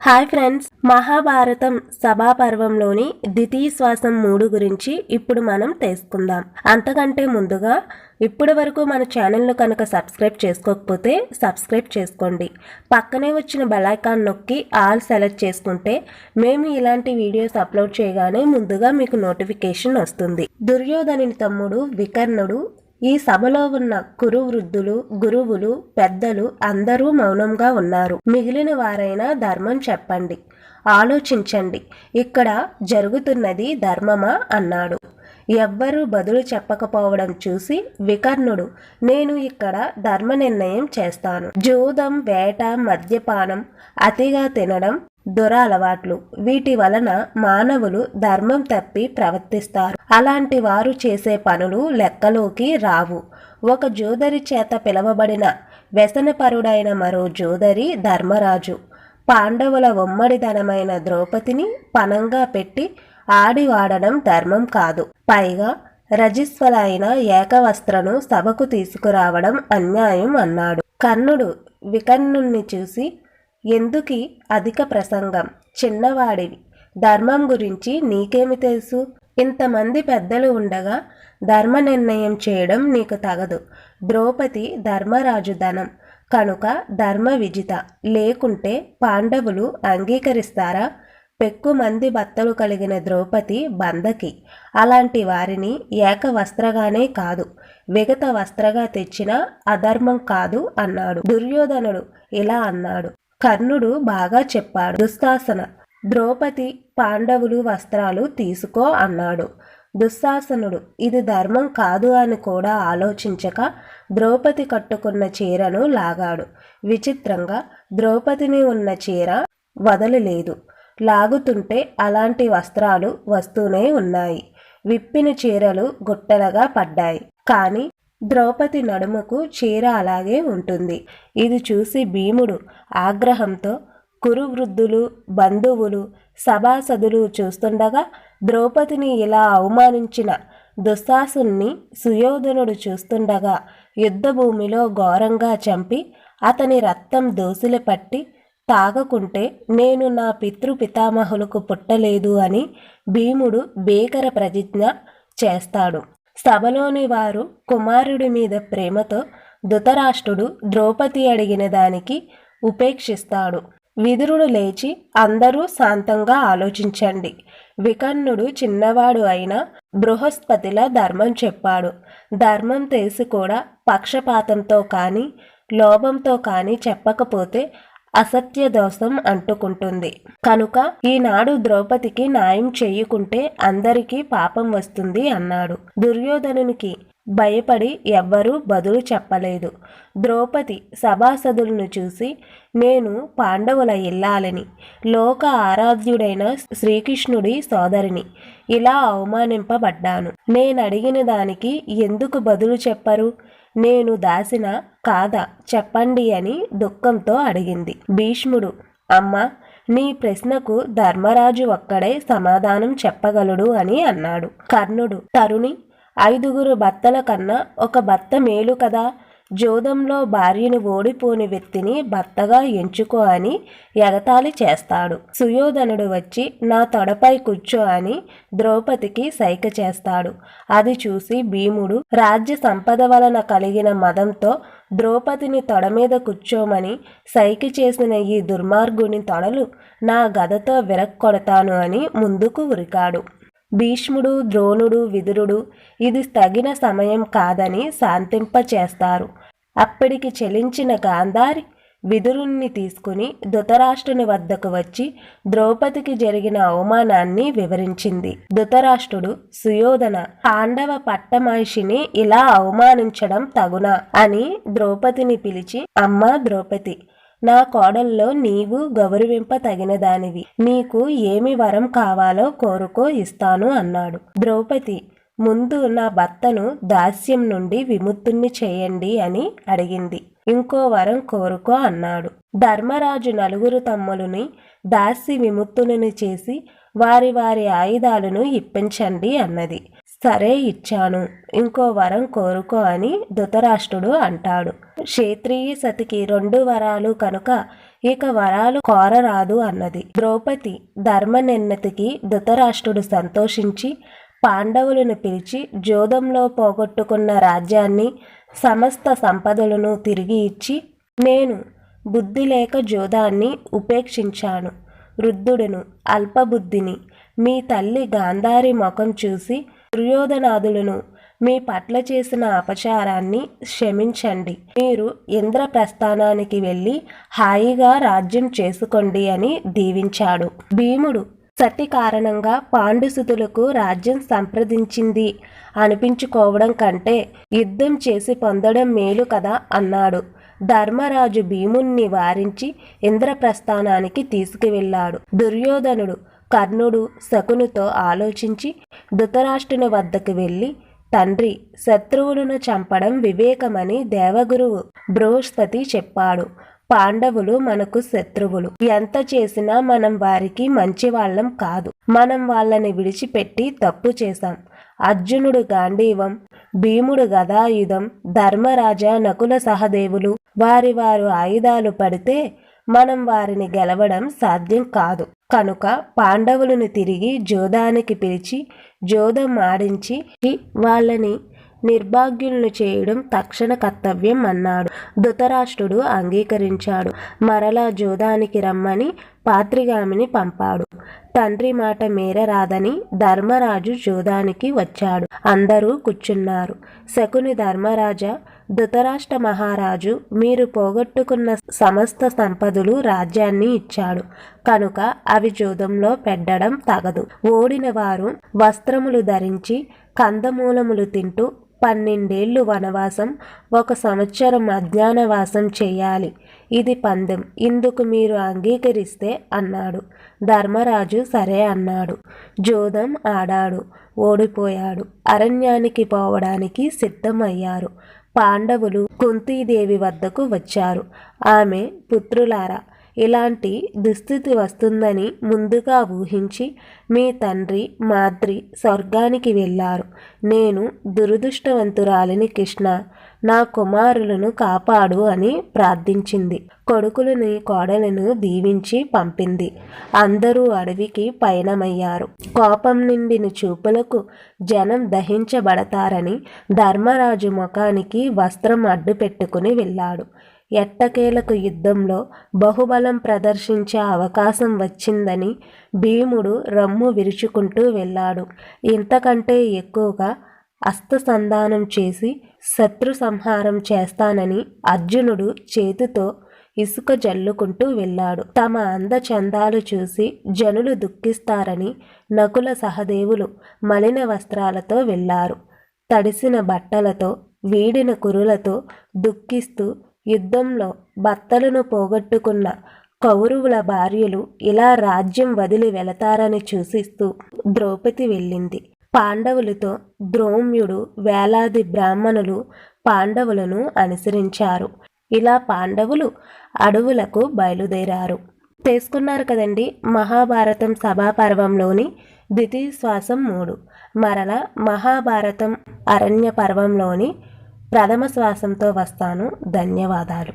Hi friends, Mahabharatam సభాపర్వంలోని ద్వితీయశ్వాసం 3 గురించి ఇప్పుడు మనం తెలుసుకుందాం. అంతకంటే ముందుగా ఇప్పటి వరకు మన ఛానల్ను కనుక సబ్స్క్రైబ్ చేసుకోకపోతే సబ్స్క్రైబ్ చేసుకోండి. పక్కనే వచ్చిన బెల్ ఐకాన్ నొక్కి ఆల్ సెలెక్ట్ చేసుకుంటే మేము ఇలాంటి వీడియోస్ అప్లోడ్ చేయగానే ముందుగా మీకు నోటిఫికేషన్ వస్తుంది. దుర్యోధనుని తమ్ముడు వికర్ణుడు ఈ సభలో ఉన్న కురు వృద్ధులు, గురువులు, పెద్దలు అందరూ మౌనంగా ఉన్నారు. మిగిలిన వారైనా ధర్మం చెప్పండి, ఆలోచించండి, ఇక్కడ జరుగుతున్నది ధర్మమా అన్నాడు. ఎవ్వరూ బదులు చెప్పకపోవడం చూసి వికర్ణుడు, నేను ఇక్కడ ధర్మ నిర్ణయం చేస్తాను. జూదం, వేట, మద్యపానం, అతిగా తినడం దురలవాట్లు. వీటి వలన మానవులు ధర్మం తప్పి ప్రవర్తిస్తారు. అలాంటి వారు చేసే పనులు లెక్కలోకి రావు. ఒక జోదరి చేత పిలవబడిన వ్యసనపరుడైన మరో జోదరి ధర్మరాజు పాండవుల ఉమ్మడిధనమైన ద్రౌపదిని పణంగా పెట్టి ఆడివాడడం ధర్మం కాదు. పైగా రజస్వలైన ఏకవస్త్రను సభకు తీసుకురావడం అన్యాయం అన్నాడు. కర్ణుడు వికర్ణుణ్ణి చూసి, ఎందుకీ అధిక ప్రసంగం, చిన్నవాడివి, ధర్మం గురించి నీకేమి తెలుసు? ఇంతమంది పెద్దలు ఉండగా ధర్మ నిర్ణయం చేయడం నీకు తగదు. ద్రౌపది ధర్మరాజు ధనం కనుక ధర్మ విజిత, లేకుంటే పాండవులు అంగీకరిస్తారా? పెక్కుమంది భర్తలు కలిగిన ద్రౌపది బంధకి. అలాంటి వారిని ఏకవస్త్రగానే కాదు, విగత వస్త్రగా తెచ్చినా అధర్మం కాదు అన్నాడు. దుర్యోధనుడు ఇలా అన్నాడు. కర్ణుడు బాగా చెప్పాడు. దుశ్శాసన, ద్రౌపది పాండవులు వస్త్రాలు తీసుకో అన్నాడు. దుశ్శాసనుడు ఇది ధర్మం కాదు అని కూడా ఆలోచించక ద్రౌపది కట్టుకున్న చీరను లాగాడు. విచిత్రంగా ద్రౌపదిని ఉన్న చీర వదలలేదు. లాగుతుంటే అలాంటి వస్త్రాలు వస్తూనే ఉన్నాయి. విప్పిన చీరలు గుట్టలుగా పడ్డాయి. కానీ ద్రౌపది నడుముకు చీర అలాగే ఉంటుంది. ఇది చూసి భీముడు ఆగ్రహంతో కురువృద్ధులు, బంధువులు, సభాసదులు చూస్తుండగా ద్రౌపదిని ఇలా అవమానించిన దుశ్శాసనుని సుయోధనుడు చూస్తుండగా యుద్ధభూమిలో ఘోరంగా చంపి అతని రక్తం దోసిలి పట్టి తాగకుంటే నేను నా పితృపితామహులకు పుట్టలేదు అని భీముడు భీకర ప్రతిజ్ఞ చేస్తాడు. సభలోని వారు కుమారుడి మీద ప్రేమతో ధృతరాష్ట్రుడు ద్రౌపది అడిగిన దానికి ఉపేక్షిస్తాడు. విదురుడు లేచి, అందరూ శాంతంగా ఆలోచించండి. వికర్ణుడు చిన్నవాడు అయినా బృహస్పతిలా ధర్మం చెప్పాడు. ధర్మం తెలిసి కూడా పక్షపాతంతో కానీ లోభంతో కానీ చెప్పకపోతే అసత్య దోషం అంటుకుంటుంది. కనుక ఈనాడు ద్రౌపదికి న్యాయం చేయకుంటే అందరికీ పాపం వస్తుంది అన్నాడు. దుర్యోధనునికి భయపడి ఎవ్వరూ బదులు చెప్పలేదు. ద్రౌపది సభాసదులను చూసి, నేను పాండవుల ఇల్లాలని, లోక ఆరాధ్యుడైన శ్రీకృష్ణుడి సోదరిని, ఇలా అవమానింపబడ్డాను. నేనడిగిన దానికి ఎందుకు బదులు చెప్పరు? నేను దాసిన కాదా చెప్పండి అని దుఃఖంతో అడిగింది. భీష్ముడు, అమ్మా, నీ ప్రశ్నకు ధర్మరాజు ఒక్కడే సమాధానం చెప్పగలడు అని అన్నాడు. కర్ణుడు, తరుణి, 5 భర్తల కన్నా ఒక భర్త మేలు కదా. జోదంలో భార్యను ఓడిపోని వ్యక్తిని భర్తగా ఎంచుకో అని ఎగతాళి చేస్తాడు. సుయోధనుడు వచ్చి నా తొడపై కూర్చో అని ద్రౌపదికి సైగ చేస్తాడు. అది చూసి భీముడు రాజ్య సంపద వలన కలిగిన మదంతో ద్రౌపదిని తొడ మీద కూర్చోమని సైగ చేసిన ఈ దుర్మార్గుని తొడలు నా గదతో విరక్కొడతాను అని ముందుకు ఉరికాడు. భీష్ముడు, ద్రోణుడు, విదురుడు ఇది తగిన సమయం కాదని శాంతింపచేస్తారు. అప్పటికి చెలించిన గాంధారి విదురుణ్ణి తీసుకుని ధృతరాష్ట్రుని వద్దకు వచ్చి ద్రౌపదికి జరిగిన అవమానాన్ని వివరించింది. ధృతరాష్ట్రుడు, సుయోధన, పాండవ పట్టమహిషిని ఇలా అవమానించడం తగునా అని ద్రౌపదిని పిలిచి, అమ్మా ద్రౌపది, నా కోడల్లో నీవు గౌరవింప తగినదానివి. నీకు ఏమి వరం కావాలో కోరుకో, ఇస్తాను అన్నాడు. ద్రౌపది, ముందు నా భర్తను దాస్యం నుండి విముక్తుణ్ణి చేయండి అని అడిగింది. ఇంకో వరం కోరుకో అన్నాడు. ధర్మరాజు 4 తమ్ములని దాస్య విముక్తులని చేసి వారి వారి ఆయుధాలను ఇప్పించండి అన్నది. సరే ఇచ్చాను, ఇంకో వరం కోరుకో అని ధృతరాష్ట్రుడు అంటాడు. క్షేత్రీయ సతికి 2 వరాలు కనుక ఇక వరాలు కోరరాదు అన్నది. ద్రౌపది ధర్మనిన్నతికి ధృతరాష్ట్రుడు సంతోషించి పాండవులను పిలిచి జోదంలో పోగొట్టుకున్న రాజ్యాన్ని సమస్త సంపదలను తిరిగి ఇచ్చి, నేను బుద్ధి లేక జోదాన్ని ఉపేక్షించాను, వృద్ధుడును, అల్పబుద్ధిని, మీ తల్లి గాంధారి ముఖం చూసి దుర్యోధనాదులను మీ పట్ల చేసిన అపచారాన్ని క్షమించండి, మీరు ఇంద్రప్రస్థానానికి వెళ్ళి హాయిగా రాజ్యం చేసుకోండి అని దీవించాడు. భీముడు సతి కారణంగా పాండుసుతులకు రాజ్యం సంప్రదించింది అనిపించుకోవడం కంటే యుద్ధం చేసి పొందడం మేలు కదా అన్నాడు. ధర్మరాజు భీముణ్ణి వారించి ఇంద్రప్రస్థానానికి తీసుకువెళ్ళాడు. దుర్యోధనుడు కర్ణుడు శకునితో ఆలోచించి ధృతరాష్ట్రుని వద్దకు వెళ్ళి, తండ్రి, శత్రువులను చంపడం వివేకమని దేవగురువు బృహస్పతి చెప్పాడు. పాండవులు మనకు శత్రువులు, ఎంత చేసినా మనం వారికి మంచి వాళ్ళం కాదు. మనం వాళ్ళని విడిచిపెట్టి తప్పు చేశాం. అర్జునుడు గాంధీవం, భీముడు గదాయుధం, ధర్మరాజ నకుల సహదేవులు వారి ఆయుధాలు పడితే మనం వారిని గెలవడం సాధ్యం కాదు. కనుక పాండవులను తిరిగి జోదానికి పిలిచి జోదం ఆడించి వాళ్ళని నిర్భాగ్యులను చేయడం తక్షణ కర్తవ్యం అన్నాడు. ధృతరాష్ట్రుడు అంగీకరించాడు. మరలా జోదానికి రమ్మని పాత్రిగామిని పంపాడు. తండ్రి మాట మేరరాదని ధర్మరాజు జోదానికి వచ్చాడు. అందరూ కూర్చున్నారు. శకుని ధర్మరాజా, ధృతరాష్ట్ర మహారాజు మీరు పోగొట్టుకున్న సమస్త సంపదలు రాజ్యాన్ని ఇచ్చాడు కనుక అవి జోదంలో పెట్టడం తగదు. ఓడిన వారు వస్త్రములు ధరించి కందమూలములు తింటూ 12 వనవాసం, 1 సంవత్సరం అజ్ఞానవాసం చేయాలి. ఇది పందెం, ఇందుకు మీరు అంగీకరిస్తే అన్నాడు. ధర్మరాజు సరే అన్నాడు. జోదం ఆడాడు, ఓడిపోయాడు. అరణ్యానికి పోవడానికి సిద్ధమయ్యారు. పాండవులు కుంతీదేవి వద్దకు వచ్చారు. ఆమె, పుత్రులారా, ఇలాంటి దుస్థితి వస్తుందని ముందుగా ఊహించి మీ తండ్రి మాద్రి స్వర్గానికి వెళ్ళారు. నేను దురదృష్టవంతురాలిని కృష్ణ, నా కుమారులను కాపాడు అని ప్రార్థించింది. కొడుకులని కోడలను దీవించి పంపింది. అందరూ అడవికి పయనమయ్యారు. కోపం నిండిన చూపులకు జనం దహించబడతారని ధర్మరాజు ముఖానికి వస్త్రం అడ్డు పెట్టుకుని వెళ్ళాడు. ఎట్టకేలకు యుద్ధంలో బహుబలం ప్రదర్శించే అవకాశం వచ్చిందని భీముడు రమ్ము విరుచుకుంటూ వెళ్ళాడు. ఇంతకంటే ఎక్కువగా అస్త్రసంధానం చేసి శత్రు సంహారం చేస్తానని అర్జునుడు చేతితో ఇసుక జల్లుకుంటూ వెళ్ళాడు. తమ అందచందాలు చూసి జనులు దుఃఖిస్తారని నకుల సహదేవులు మలిన వస్త్రాలతో వెళ్ళారు. తడిసిన బట్టలతో, వీడిన కురులతో దుఃఖిస్తూ యుద్ధంలో భర్తలను పోగొట్టుకున్న కౌరవుల భార్యలు ఇలా రాజ్యం వదిలి వెళతారని సూచిస్తూ ద్రౌపది వెళ్ళింది. పాండవులతో ద్రౌమ్యుడు, వేలాది బ్రాహ్మణులు పాండవులను అనుసరించారు. ఇలా పాండవులు అడవులకు బయలుదేరారు. తెలుసుకున్నారు కదండి మహాభారతం సభాపర్వంలోని ద్వితీయ శ్వాసం 3. మరలా మహాభారతం అరణ్య పర్వంలోని ప్రథమ శ్వాసంతో వస్తాను. ధన్యవాదాలు.